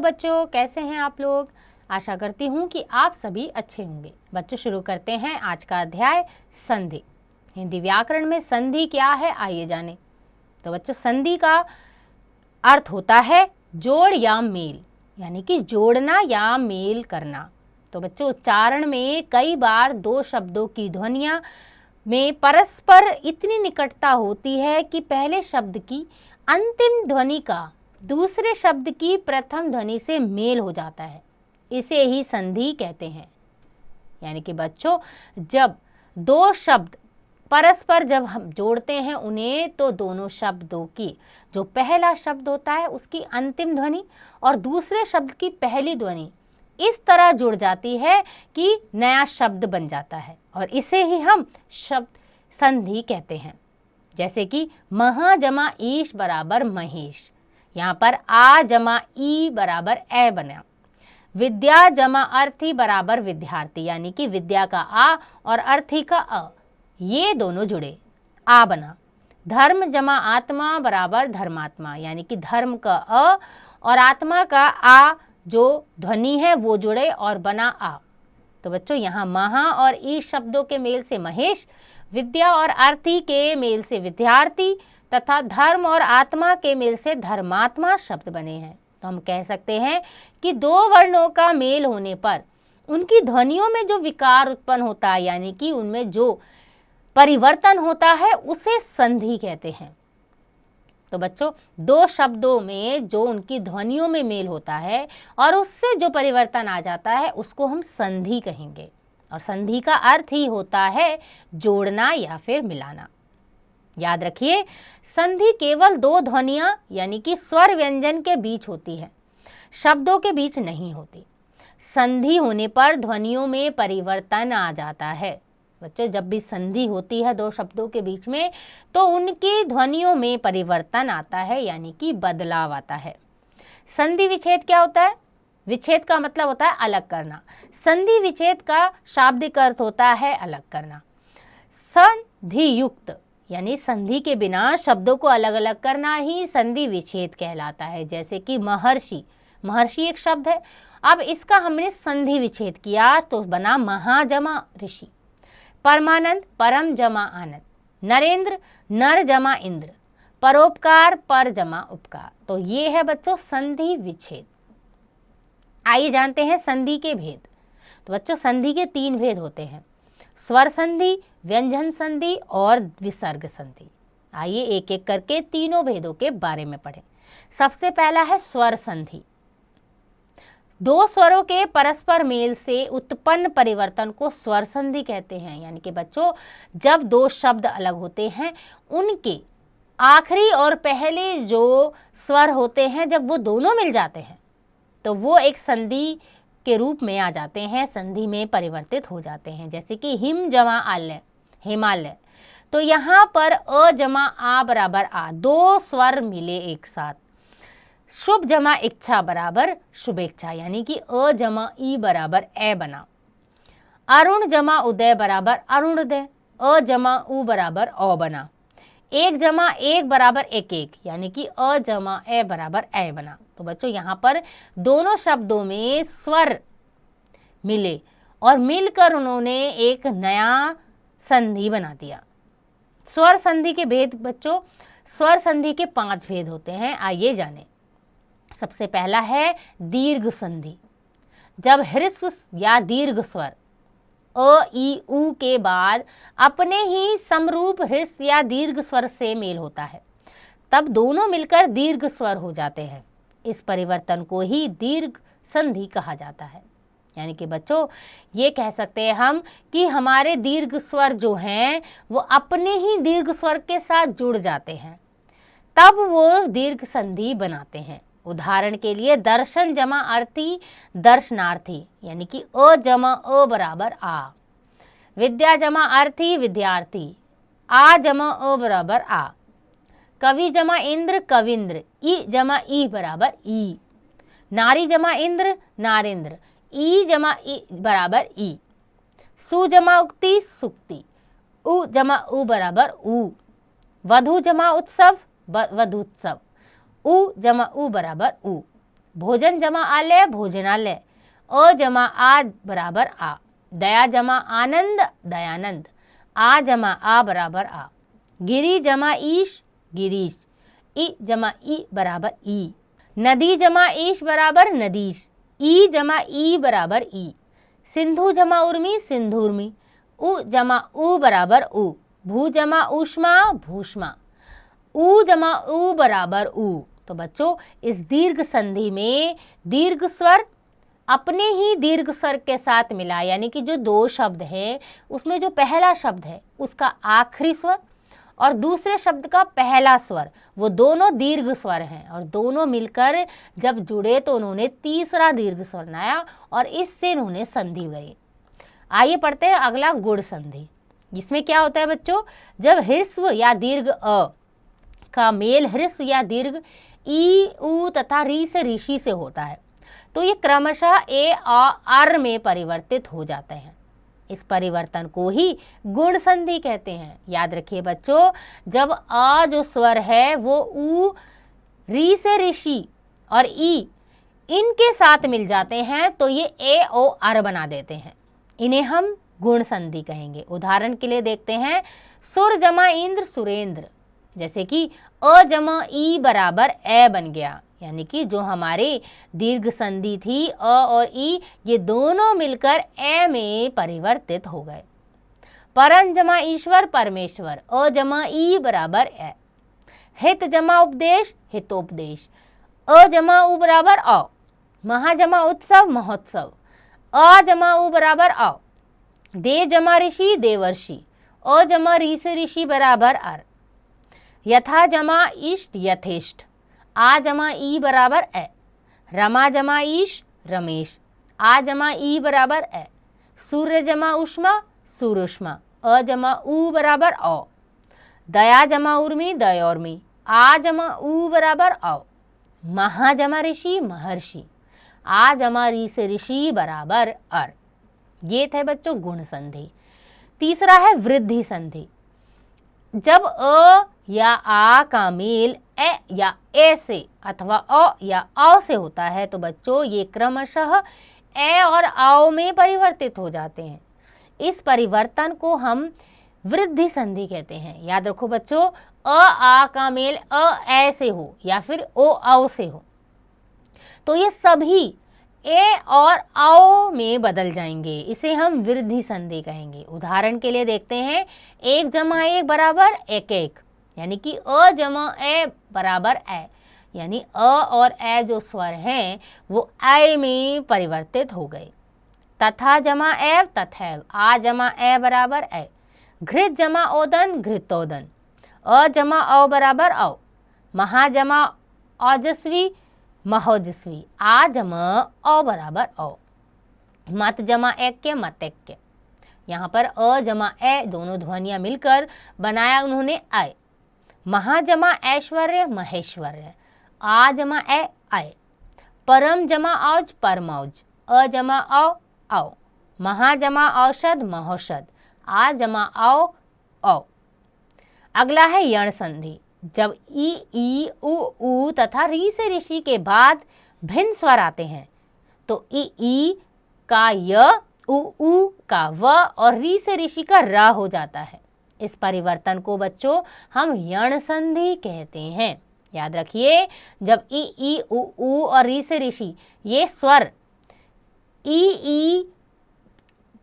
बच्चों, कैसे हैं आप लोग। आशा करती हूँ कि आप सभी अच्छे होंगे। बच्चों, शुरू करते हैं आज का अध्याय संधि। हिंदी व्याकरण में संधि क्या है, आइए जानें। तो बच्चों, संधि का अर्थ होता है जोड़ या मेल, यानी कि जोड़ना या मेल करना। तो बच्चों, उच्चारण में कई बार दो शब्दों की ध्वनियां में परस्पर इतनी निकटता होती है कि पहले शब्द की अंतिम ध्वनि का दूसरे शब्द की प्रथम ध्वनि से मेल हो जाता है। इसे ही संधि कहते हैं। यानी कि बच्चों, जब दो शब्द परस्पर जब हम जोड़ते हैं उन्हें, तो दोनों शब्दों की जो पहला शब्द होता है उसकी अंतिम ध्वनि और दूसरे शब्द की पहली ध्वनि इस तरह जुड़ जाती है कि नया शब्द बन जाता है, और इसे ही हम शब्द संधि कहते हैं। जैसे कि महा जमा ईश बराबर महेश, यहाँ पर आ जमा ई बराबर ए बना। विद्या जमा अर्थी बराबर विद्यार्थी, यानी कि विद्या का आ और अर्थी का अ, ये दोनों जुड़े, आ बना। धर्म जमा आत्मा बराबर धर्मात्मा, यानी कि धर्म का अ और आत्मा का आ जो ध्वनि है वो जुड़े और बना आ। तो बच्चों, यहाँ महा और ई शब्दों के मेल से महेश, विद्या और अर्थी के मेल से विद्यार्थी तथा धर्म और आत्मा के मेल से धर्मात्मा शब्द बने हैं। तो हम कह सकते हैं कि दो वर्णों का मेल होने पर उनकी ध्वनियों में जो विकार उत्पन्न होता है, यानी कि उनमें जो परिवर्तन होता है, उसे संधि कहते हैं। तो बच्चों, दो शब्दों में जो उनकी ध्वनियों में मेल होता है और उससे जो परिवर्तन आ जाता है उसको हम संधि कहेंगे। और संधि का अर्थ ही होता है जोड़ना या फिर मिलाना। याद रखिए, संधि केवल दो ध्वनियां यानी कि स्वर व्यंजन के बीच होती है, शब्दों के बीच नहीं होती। संधि होने पर ध्वनियों में परिवर्तन आ जाता है। बच्चों, जब भी संधि होती है दो शब्दों के बीच में, तो उनकी ध्वनियों में परिवर्तन आता है, यानी कि बदलाव आता है। संधि विच्छेद क्या होता है? विच्छेद का मतलब होता है अलग करना। संधि विच्छेद का शाब्दिक अर्थ होता है अलग करना। संधि युक्त यानी संधि के बिना शब्दों को अलग अलग करना ही संधि विच्छेद कहलाता है। जैसे कि महर्षि, महर्षि एक शब्द है, अब इसका हमने संधि विच्छेद किया तो बना महा जमा ऋषि। परमानंद, परम जमा आनंद। नरेंद्र, नर जमा इंद्र। परोपकार, पर जमा उपकार। तो ये है बच्चों संधि विच्छेद। आइए जानते हैं संधि के भेद। तो बच्चों, संधि के तीन भेद होते हैं, स्वर संधि, व्यंजन संधि और विसर्ग संधि। आइए एक एक करके तीनों भेदों के बारे में पढ़ें। सबसे पहला है स्वर संधि। दो स्वरों के परस्पर मेल से उत्पन्न परिवर्तन को स्वर संधि कहते हैं। यानी कि बच्चों, जब दो शब्द अलग होते हैं उनके आखिरी और पहले जो स्वर होते हैं, जब वो दोनों मिल जाते हैं तो वो एक संधि के रूप में आ जाते हैं, संधि में परिवर्तित हो जाते हैं। जैसे कि हिम जमा आलय, हिमालय। तो यहाँ पर अ जमा आ बराबर आ, दो स्वर मिले एक साथ। शुभ जमा इच्छा बराबर शुभेच्छा, यानी कि अ जमा ई बराबर ए बना। अरुण जमा उदय बराबर अरुणोदय, अ जमा उ बराबर औ बना। एक जमा एक बराबर एक एक, यानी कि अ जमा ए बराबर ए बना। तो बच्चों, यहाँ पर दोनों शब्दों में स्वर मिले और मिलकर उन्होंने एक नया संधि बना दिया। स्वर संधि के भेद बच्चों, स्वर संधि के 5 भेद होते हैं, आइए जानें। सबसे पहला है दीर्घ संधि। जब ह्रस्व या दीर्घ स्वर अ ई उ के बाद अपने ही समरूप ह्रस्व या दीर्घ स्वर से मेल होता है, तब दोनों मिलकर दीर्घ स्वर हो जाते हैं। इस परिवर्तन को ही दीर्घ संधि कहा जाता है। यानी कि बच्चों, ये कह सकते हैं हम कि हमारे दीर्घ स्वर जो हैं वो अपने ही दीर्घ स्वर के साथ जुड़ जाते हैं, तब वो दीर्घ संधि बनाते हैं। उदाहरण के लिए दर्शन जमा अर्थी दर्शनार्थी, यानी कि अ जमा अ बराबर आ। विद्या जमा अर्थी विद्यार्थी, आ जमा अ बराबर आ। कवि जमा इंद्र कविंद्र, ई जमा ई बराबर ई। नारी जमा इंद्र नारेंद्र, ई जमा ई बराबर ई। सु जमा उक्ति सुक्ति, उ जमा उ बराबर उ। वधु जमा उत्सव वधुत्सव, उ जमा उ बराबर उ। भोजन जमा आलय भोजनालय, अ जमा आ बराबर आ, दया जमा आनंद दयानंद, आ जमा आ बराबर आ, गिरी जमा ईश गिरीश, ई जमा ई बराबर ई, नदी जमा ईश बराबर नदीश, ई जमा ई बराबर ई, सिंधु जमा उर्मी सिंधुर्मी, उ जमा उ बराबर उ, भू जमा ऊष्मा भूष्मा, उ जमा उ बराबर उ। तो बच्चों इस दीर्घ संधि में दीर्घ स्वर अपने ही दीर्घ स्वर के साथ मिला, यानी कि जो दो शब्द है उसमें जो पहला शब्द है उसका आखिरी स्वर और दूसरे शब्द का पहला स्वर, वो दोनों दीर्घ स्वर हैं और दोनों मिलकर जब जुड़े तो उन्होंने तीसरा दीर्घ स्वर बनाया और इससे इन्होंने संधि गई। आइए पढ़ते हैं अगला गुण संधि। जिसमें क्या होता है बच्चों, जब ह्रस्व या दीर्घ अ का मेल ह्रस्व या दीर्घ ई उ तथा री से ऋषि से होता है तो ये क्रमशः ए आ अर में परिवर्तित हो जाते हैं। इस परिवर्तन को ही गुण संधि कहते हैं। याद रखिए बच्चों, जब आ जो स्वर है वो उ री से ऋषि और ई इनके साथ मिल जाते हैं तो ये ए ओ अर बना देते हैं, इन्हें हम गुण संधि कहेंगे। उदाहरण के लिए देखते हैं, सुर जमा इंद्र सुरेंद्र, जैसे कि अ जमा ई बराबर ए बन गया, यानी कि जो हमारे दीर्घ संधि थी अ और ई ये दोनों मिलकर ए में परिवर्तित हो गए। परम जमा ईश्वर परमेश्वर, अ जमा ई बराबर ए, हित जमा उपदेश हितोपदेश, अ जमा उ बराबर अ, महा जमा उत्सव महोत्सव, अ जमा उ बराबर अ, देव जमा ऋषि देवर्षि, अ जमा री से ऋषि बराबर अर, यथा जमा इष्ट यथेष्ट, आ जमा ई बराबर ए, रमा जमा ईश रमेश, आ जमा ई बराबर ए, सूर्य जमा उष्मा सूरुष्मा, अ जमा उ बराबर औ, दया जमा उर्मी दयोर्मी, आ जमा उ बराबर औ, महा जमा ऋषि महर्षि, आ जमा री से ऋषि बराबर अर। ये थे बच्चों गुण संधि। तीसरा है वृद्धि संधि। जब अ या आ का मेल ए या ए से अथवा अ या औ से होता है तो बच्चों ये क्रमशः ए और औ में परिवर्तित हो जाते हैं। इस परिवर्तन को हम वृद्धि संधि कहते हैं। याद रखो बच्चों, अ आ का मेल अ ए से हो या फिर ओ औ से हो तो ये सभी ए और औ में बदल जाएंगे, इसे हम वृद्धि संधि कहेंगे। उदाहरण के लिए देखते हैं, एक जमा एक बराबर एक एक, यानी कि अ जमा ए बराबर ए, यानी अ और ए जो स्वर हैं वो ए में परिवर्तित हो गए। तथा जमा एव तथैव, आ जमा ए बराबर ए, घृत जमा ओदन घृतोदन, अ जमा औ बराबर औ, महा जमा ओजस्वी महोजस्वी, आ जमा औ बराबर औ, मत जमा ऐक्य मतैक्य। यहाँ पर अ जमा ए दोनों ध्वनियां मिलकर बनाया उन्होंने आय। महा जमा ऐश्वर्य महेश्वर्य, आ जमा ए आय, परम जमा औज परमौज, अ जमा औ औ, महा जमा औषध महौषध, आ जमा औ औ। अगला है यण संधि। जब ई उ तथा री से ऋषि के बाद भिन्न स्वर आते हैं तो ई का य, उ का व और री से ऋषि का र हो जाता है। इस परिवर्तन को बच्चों हम यण संधि कहते हैं। याद रखिए, जब ई उ और री से ऋषि ये स्वर ई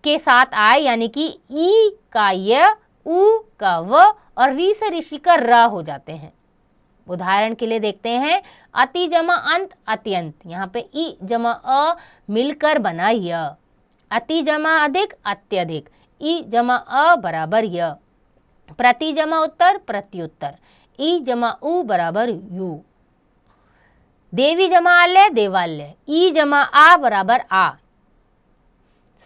के साथ आए, यानी कि ई का य, उ का व और री से ऋषि का र हो जाते हैं। उदाहरण के लिए देखते हैं, अति जमा अंत अत्यंत, यहाँ पे ई जमा अ मिलकर बना य, अति जमा अधिक अत्यधिक, ई जमा अ बराबर य, प्रति जमा उत्तर प्रत्युत्तर, ई जमा उ बराबर यू, देवी जमा आलय देवालय, ई जमा आ बराबर आ,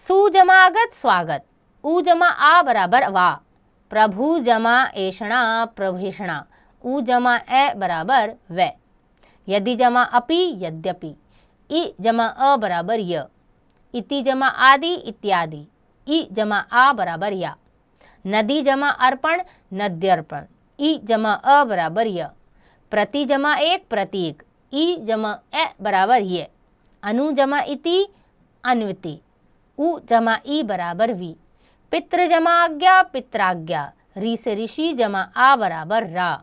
सु जमा आगत स्वागत, उ जमा आ बराबर वा, प्रभु जमा ऐषणा प्रभेषणा, उ जमा ए बराबर वे, यदि जमा अपि यद्यपि, ई जमा अ बराबर य, इति जमा आदि इत्यादि, ई जमा आ बराबर या, नदी जमा अर्पण नद्यर्पण, ई जमा अ बराबर य, प्रति जमा एक प्रतीक, ई जमा ए बराबर ये, अनु जमा इति अन्वति, उ जमा ई बराबर वी, पितृ जमा आज्ञा पित्राज्ञा, री से ऋषि जमा आ बराबर रा।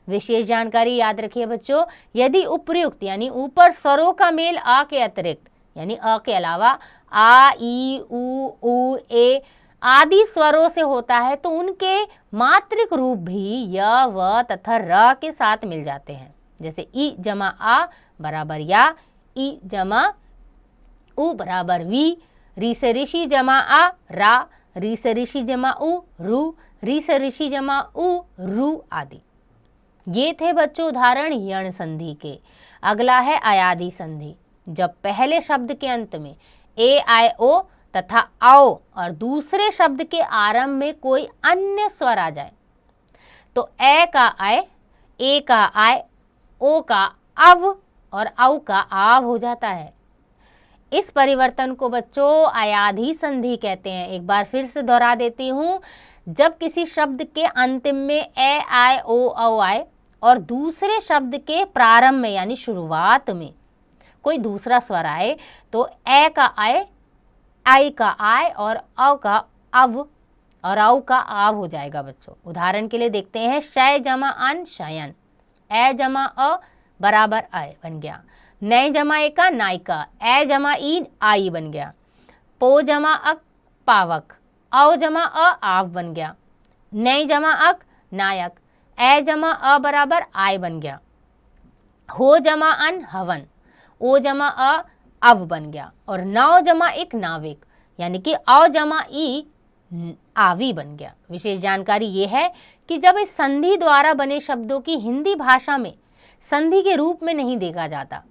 विशेष जानकारी याद रखिए बच्चों, यदि उपर्युक्त यानी ऊपर स्वरों का मेल आ के अतिरिक्त यानी अ के अलावा आ ई उ ए आदि स्वरों से होता है तो उनके मात्रिक रूप भी य व तथा र के साथ मिल जाते हैं। जैसे ई जमा आ बराबर या, ई जमा उ बराबर वी, री से ऋषि जमा आ रा, री से ऋषि जमा उ रू, री से ऋषि जमा उ रू आदि। ये थे बच्चों उदाहरण यण संधि के। अगला है अयादि संधि। जब पहले शब्द के अंत में ए आय ओ तथा आओ और दूसरे शब्द के आरंभ में कोई अन्य स्वर आ जाए तो ए का आय, ए का आय, ओ का अव और औ का आव हो जाता है। इस परिवर्तन को बच्चों अयादि संधि कहते हैं। एक बार फिर से दोहरा देती हूँ, जब किसी शब्द के अंतिम में ए आय ओ औ आए और दूसरे शब्द के प्रारंभ में यानी शुरुआत में कोई दूसरा स्वर आए तो ए का आय, आई का आय और औ का अव और औ का आव हो जाएगा बच्चों। उदाहरण के लिए देखते हैं, शय जमा अन शयन, ए जमा अ बराबर आय बन गया, नय जमा एका नायिका, ए जमा ई आई बन गया, पो जमा अक पावक, औ जमा अ आव बन गया, नय जमा अक नायक, ए जमा अ बराबर आय बन गया, हो जमा अन हवन, ओ जमा अ अव बन गया और नौ जमा एक नाविक यानी कि औ जमा ई आवी बन गया। विशेष जानकारी ये है कि जब इस संधि द्वारा बने शब्दों की हिंदी भाषा में संधि के रूप में नहीं देखा जाता,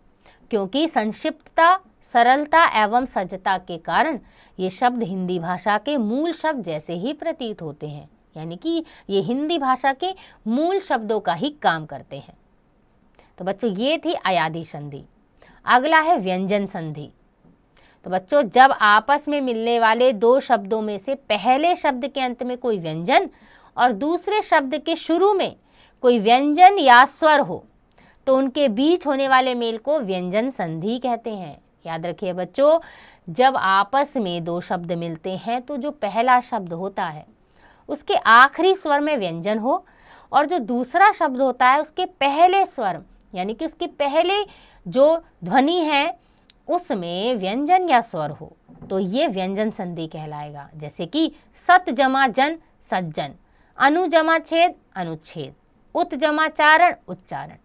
क्योंकि संक्षिप्तता, सरलता एवं सहजता के कारण ये शब्द हिंदी भाषा के मूल शब्द जैसे ही प्रतीत होते हैं, यानी कि ये हिंदी भाषा के मूल शब्दों का ही काम करते हैं। तो बच्चों ये थी अयादि संधि। अगला है व्यंजन संधि। तो बच्चों जब आपस में मिलने वाले दो शब्दों में से पहले शब्द के अंत में कोई व्यंजन और दूसरे शब्द के शुरू में कोई व्यंजन या स्वर हो तो उनके बीच होने वाले मेल को व्यंजन संधि कहते हैं। याद रखिए बच्चों, जब आपस में दो शब्द मिलते हैं तो जो पहला शब्द होता है उसके आखिरी स्वर में व्यंजन हो और जो दूसरा शब्द होता है उसके पहले स्वर यानी कि उसके पहले जो ध्वनि है उसमें व्यंजन या स्वर हो तो ये व्यंजन संधि कहलाएगा। जैसे कि सत जमा जन सज्जन, अनु जमा छेद अनुच्छेद, उत जमा चारण उच्चारण।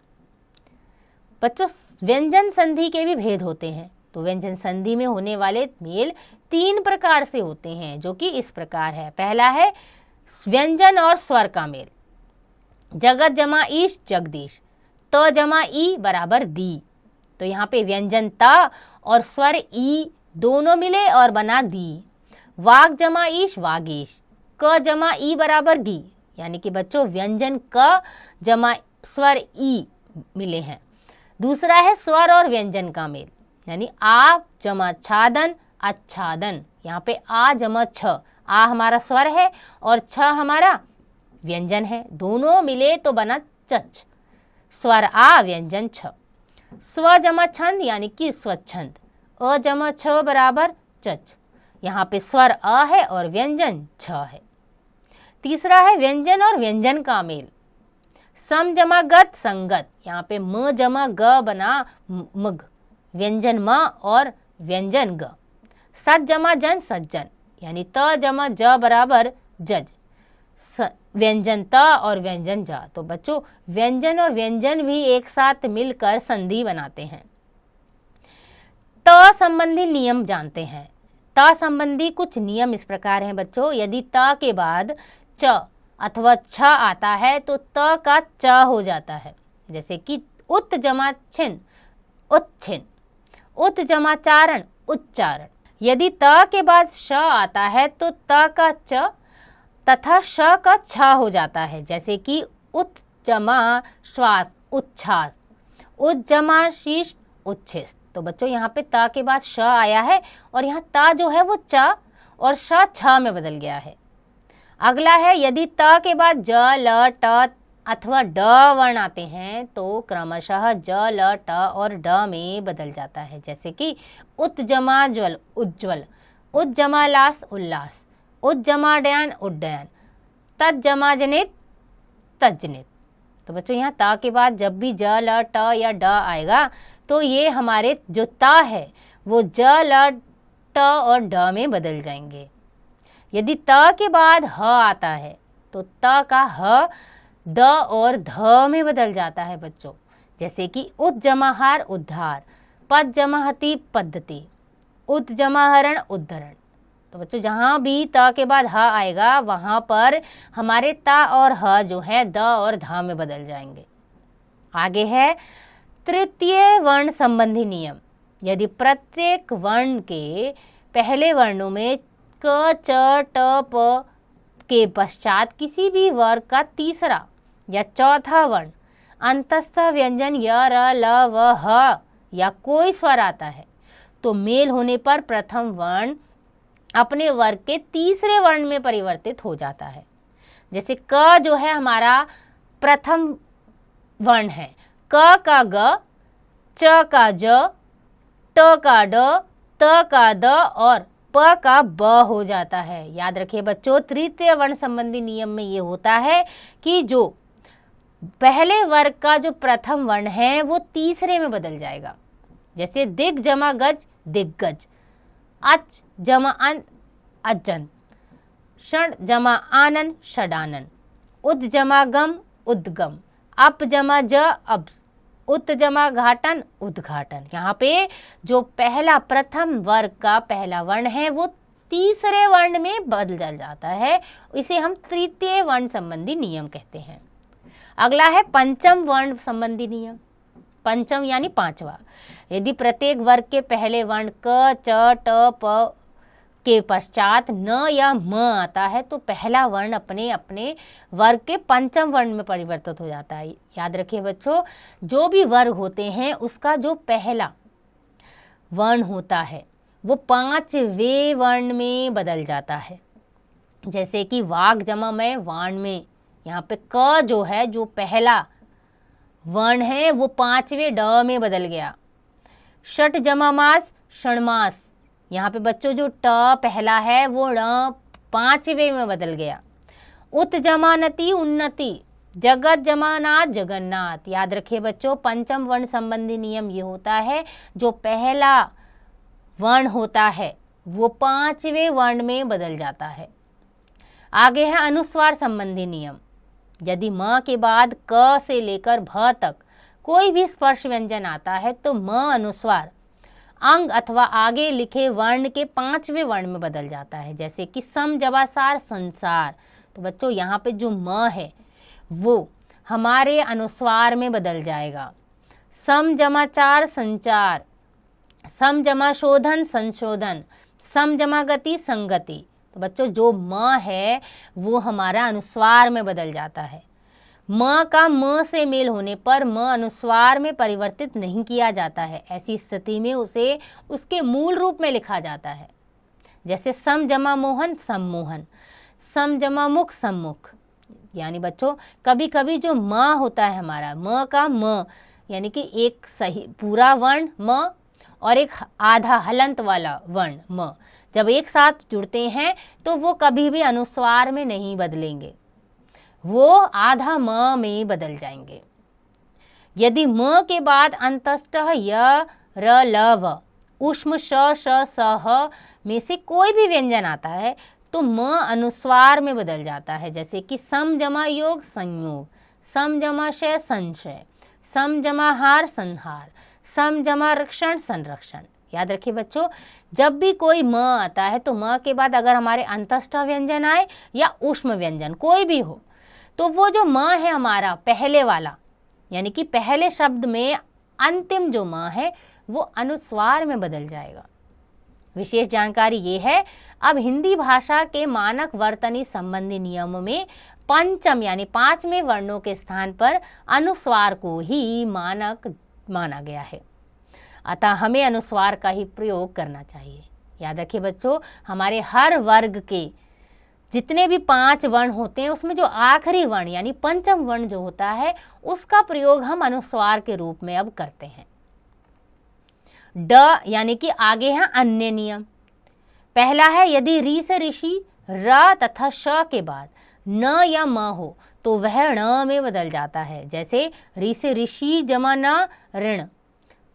बच्चों व्यंजन संधि के भी भेद होते हैं। तो व्यंजन संधि में होने वाले मेल तीन प्रकार से होते हैं जो कि इस प्रकार है। पहला है व्यंजन और स्वर का मेल, जगत जमा ईश जगदीश, त जमा ई बराबर दी। तो यहाँ पे व्यंजन त और स्वर ई दोनों मिले और बना दी। वाग जमा ईश वागीश, क जमा ई बराबर गी, यानी कि बच्चों व्यंजन क जमा स्वर ई मिले हैं। दूसरा है स्वर और व्यंजन का मेल, यानी आ जमा छादन आच्छादन। यहाँ पे आ जमा छ, आ हमारा स्वर है और छ हमारा व्यंजन है, दोनों मिले तो बना चच, स्वर आ व्यंजन छ। स्व जमा छंद यानी कि स्वच्छंद, अ जमा छ बराबर चच, यहाँ पे स्वर अ है और व्यंजन छ है। तीसरा है व्यंजन और व्यंजन का मेल, सम जमा गत संगत, यहाँ पे म जमा ग बना मग, व्यंजन म और व्यंजन ग। सत जमा जन सज्जन, यानी त जमा ज बराबर जज, व्यंजन त और व्यंजन जा। तो बच्चों व्यंजन और व्यंजन भी एक साथ मिलकर संधि बनाते हैं। त संबंधी नियम जानते हैं। त संबंधी कुछ नियम इस प्रकार हैं बच्चों, यदि त के बाद च अथवा छ आता है तो त का च हो जाता है। जैसे कि उत जमा छिन उच्छिन, उत जमा चारण उच्चारण। यदि त के बाद श आता है तो त का च तथा श का छ हो जाता है। जैसे कि उत जमा श्वास उच्छ्वास, उत जमा शीश उच्छिष्ट। तो बच्चों यहाँ पे त के बाद श आया है और यहाँ त जो है वो च और श छ में बदल गया है। अगला है यदि त के बाद ज ल ट अथवा ड वर्ण आते हैं तो क्रमशः ज ल ट और ड में बदल जाता है। जैसे कि उत जमा ज्वल उज्ज्वल, उत जमा लास उल्लास, उत जमा डयन उड्डयन, तत् जमा जनित तज्जनित। तो बच्चों यहाँ ता के बाद जब भी ज ल ट या ड आएगा तो ये हमारे जो ता है वो ज ल ट और ड में बदल जाएंगे। यदि त के बाद ह आता है तो त का ह द और ध में बदल जाता है बच्चों। जैसे कि उत जमा हार उद्धार, पद जमा हति पद्धति, उत जमा हरण उद्धरण। तो बच्चों जहाँ भी त के बाद ह आएगा वहाँ पर हमारे ता और ह जो है द और ध में बदल जाएंगे। आगे है तृतीय वर्ण संबंधी नियम। यदि प्रत्येक वर्ण के पहले वर्णों में क च ट प के पश्चात किसी भी वर्ग का तीसरा या चौथा वर्ण अंतस्थ व्यंजन य र ल व ह या कोई स्वर आता है तो मेल होने पर प्रथम वर्ण अपने वर्ग के तीसरे वर्ण में परिवर्तित हो जाता है। जैसे क जो है हमारा प्रथम वर्ण है, क का ग, च का ज, ट का ड, त का द और प का ब हो जाता है। याद रखिए बच्चों, तृतीय वर्ण संबंधी नियम में ये होता है कि जो पहले वर्ग का जो प्रथम वर्ण है वो तीसरे में बदल जाएगा। जैसे दिग जमा गज दिग्गज, अच जमा अन अजन, षण जमा आनन षडानन, उद जमा गम उद्गम, अप जमा ज अब्स, उत जमा घाटन उद्घाटन। यहाँ पे जो पहला प्रथम वर्ग का पहला वर्ण है वो तीसरे वर्ण में बदल जाता है, इसे हम तृतीय वर्ण संबंधी नियम कहते हैं। अगला है पंचम वर्ण संबंधी नियम। पंचम यानी पांचवा। यदि प्रत्येक वर्ग के पहले वर्ण क च ट प के पश्चात न या म आता है तो पहला वर्ण अपने अपने वर्ग के पंचम वर्ण में परिवर्तित हो जाता है। याद रखिए बच्चों, जो भी वर्ग होते हैं उसका जो पहला वर्ण होता है वो पांचवें वर्ण में बदल जाता है। जैसे कि वाग जमा में वाण में, यहाँ पे क जो है जो पहला वर्ण है वो पांचवें ड में बदल गया। षट जमा मास षणमास, यहाँ पे बच्चों जो ट पहला है वो ण पांचवें में बदल गया। उत जमा नति उन्नति, जगत जमा नाथ जगन्नाथ। याद रखिए बच्चों, पंचम वर्ण संबंधी नियम ये होता है जो पहला वर्ण होता है वो पांचवें वर्ण में बदल जाता है। आगे है अनुस्वार संबंधी नियम। यदि म के बाद क से लेकर भ तक कोई भी स्पर्श व्यंजन आता है तो म अनुस्वार अंग अथवा आगे लिखे वर्ण के पांचवें वर्ण में बदल जाता है। जैसे कि सम जबासार संसार। तो बच्चों यहाँ पे जो म है वो हमारे अनुस्वार में बदल जाएगा। सम जमाचार संचार, सम जमा शोधन संशोधन, सम जमा गति संगति। तो बच्चों जो म है वो हमारा अनुस्वार में बदल जाता है। म का म से मेल होने पर म अनुस्वार में परिवर्तित नहीं किया जाता है। ऐसी स्थिति में उसे उसके मूल रूप में लिखा जाता है। जैसे सम जमा मोहन सम्मोहन, सम जमा मुख सम्मुख। यानी बच्चों कभी कभी जो म होता है हमारा, म का म यानी कि एक सही पूरा वर्ण म और एक आधा हलंत वाला वर्ण म जब एक साथ जुड़ते हैं तो वो कभी भी अनुस्वार में नहीं बदलेंगे, वो आधा म में बदल जाएंगे। यदि म के बाद अंतस्थ य र ल व ऊष्म श श स ह में से कोई भी व्यंजन आता है तो म अनुस्वार में बदल जाता है। जैसे कि सम जमा योग संयोग, सम जमा शय संशय, सम जमा हार संहार, सम जमा रक्षण संरक्षण। याद रखिए बच्चों, जब भी कोई म आता है तो म के बाद अगर हमारे अंतस्थ व्यंजन आए या ऊष्म व्यंजन कोई भी हो तो वो जो म है हमारा पहले वाला यानी कि पहले शब्द में अंतिम जो म है वो अनुस्वार में बदल जाएगा। विशेष जानकारी ये है, अब हिंदी भाषा के मानक वर्तनी संबंधी नियमों में पंचम यानी पांचवें वर्णों के स्थान पर अनुस्वार को ही मानक माना गया है, अतः हमें अनुस्वार का ही प्रयोग करना चाहिए। याद रखिए बच्चों, हमारे हर वर्ग के जितने भी 5 वर्ण होते हैं उसमें जो आखिरी वर्ण यानी पंचम वर्ण जो होता है उसका प्रयोग हम अनुस्वार के रूप में अब करते हैं। ड यानी कि आगे है अन्य नियम। पहला है यदि री से ऋषि र तथा श के बाद न या म हो तो वह ण में बदल जाता है। जैसे री से ऋषि जमा न ऋण,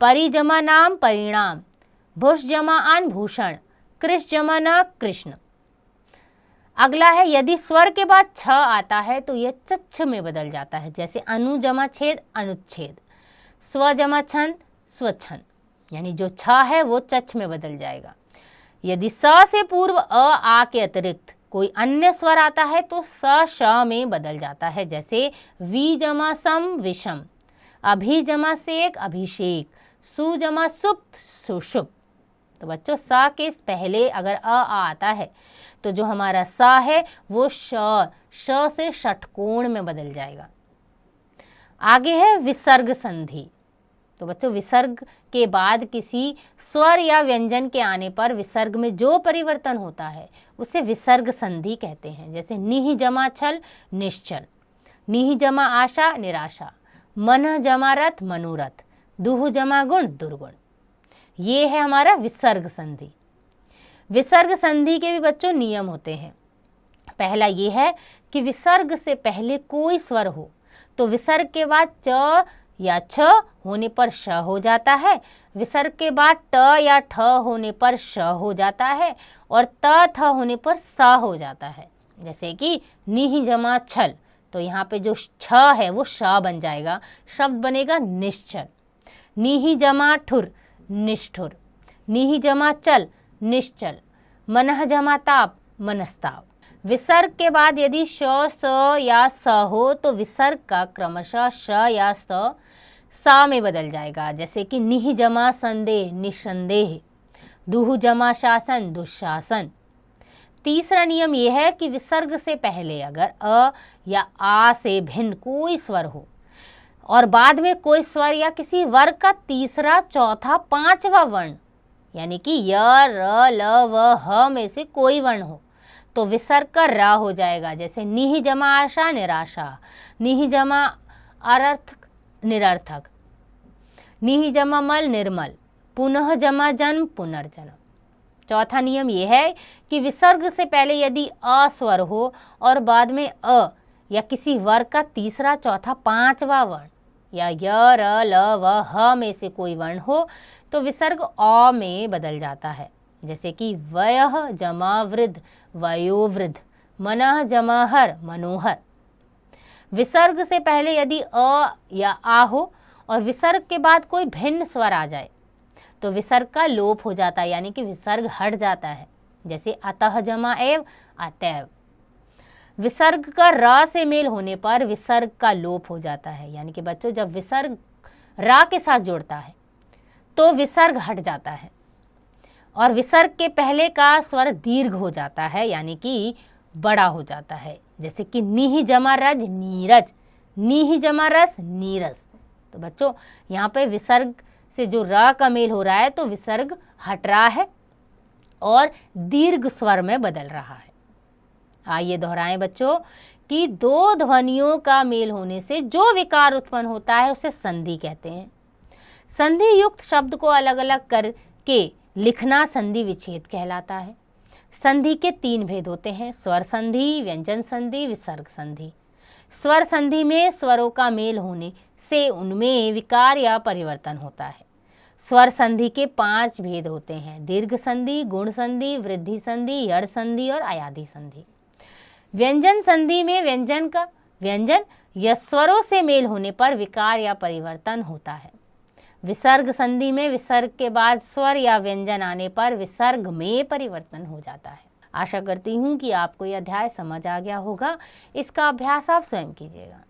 परि जमा नाम परिणाम, भूष जमा आन भूषण, कृष जमा न कृष्ण। अगला है यदि स्वर के बाद छ आता है तो यह चच्छ में बदल जाता है। जैसे अनु जमा छेद अनुच्छेद, स्व जमा छंद स्वच्छंद, यानी जो छ है वो चच्छ में बदल जाएगा। यदि स से पूर्व आ के अतिरिक्त कोई अन्य स्वर आता है तो स श में बदल जाता है। जैसे वी जमा सम विषम, अभि जमा सेक अभिषेक, सु जमा सुप्त सुषुप। तो बच्चों स के पहले अगर आता है तो जो हमारा स है वो श से षटकोण में बदल जाएगा। आगे है विसर्ग संधि। तो बच्चों विसर्ग के बाद किसी स्वर या व्यंजन के आने पर विसर्ग में जो परिवर्तन होता है उसे विसर्ग संधि कहते हैं। जैसे निह जमा छल निश्चल, निह जमा आशा निराशा, मन जमा रथ मनोरथ, दुह जमा गुण दुर्गुण। ये है हमारा विसर्ग संधि। विसर्ग संधि के भी बच्चों नियम होते हैं। पहला ये है कि विसर्ग से पहले कोई स्वर हो तो विसर्ग के बाद च या छ होने पर श हो जाता है, विसर्ग के बाद ट या ठ होने पर श हो जाता है और त थ होने पर स हो जाता है। जैसे कि निह जमा छल, तो यहाँ पे जो छ है वो श बन जाएगा, शब्द बनेगा निश्चल। निह जमा ठुर निष्ठुर, निह जमा चल निश्चल, मनः जमा ताप मनस्ताप। विसर्ग के बाद यदि श स या स हो तो विसर्ग का क्रमशः श या सा में बदल जाएगा। जैसे कि निह जमा संदेह निसंदेह, दुह जमा शासन दुशासन। तीसरा नियम यह है कि विसर्ग से पहले अगर अ या आ से भिन्न कोई स्वर हो और बाद में कोई स्वर या किसी वर्ग का तीसरा चौथा पांचवा वर्ण यानी कि य र ल व ह में से कोई वर्ण हो तो विसर्ग का रा हो जाएगा। जैसे निह जमा आशा निराशा, निह जमा अनर्थक निरर्थक, निह जमा मल निर्मल, पुनः जमा जन्म पुनर्जन्म। चौथा नियम यह है कि विसर्ग से पहले यदि अ स्वर हो और बाद में अ या किसी वर्ग का तीसरा चौथा पांचवा वर्ण या य र ल व ह में से कोई वर्ण हो तो विसर्ग अ में बदल जाता है। जैसे कि वयः जमा वृद्ध वयोवृद्ध, मनः जमा हर मनोहर। विसर्ग से पहले यदि अ या आ हो और विसर्ग के बाद कोई भिन्न स्वर आ जाए तो विसर्ग का लोप हो जाता है यानी कि विसर्ग हट जाता है। जैसे अतः जमा एव अतैव। विसर्ग का र से मेल होने पर विसर्ग का लोप हो जाता है यानी कि बच्चों जब विसर्ग रा के साथ जुड़ता है तो विसर्ग हट जाता है और विसर्ग के पहले का स्वर दीर्घ हो जाता है यानी कि बड़ा हो जाता है। जैसे कि निह जमा रज नीरज, निह जमा रस नीरस। तो बच्चों यहाँ पे विसर्ग से जो र का मेल हो रहा है तो विसर्ग हट रहा है और दीर्घ स्वर में बदल रहा है। आइए दोहराएं बच्चों कि दो ध्वनियों का मेल होने से जो विकार उत्पन्न होता है उसे संधि कहते हैं। संधि युक्त शब्द को अलग अलग करके लिखना संधि विच्छेद कहलाता है। संधि के 3 भेद होते हैं, स्वर संधि, व्यंजन संधि, विसर्ग संधि। स्वर संधि में स्वरों का मेल होने से उनमें विकार या परिवर्तन होता है। स्वर संधि के 5 भेद होते हैं, दीर्घ संधि, गुण संधि, वृद्धि संधि, यड़ संधि और अयाधि संधि। व्यंजन संधि में व्यंजन का व्यंजन या स्वरों से मेल होने पर विकार या परिवर्तन होता है। विसर्ग संधि में विसर्ग के बाद स्वर या व्यंजन आने पर विसर्ग में परिवर्तन हो जाता है। आशा करती हूँ कि आपको यह अध्याय समझ आ गया होगा। इसका अभ्यास आप स्वयं कीजिएगा।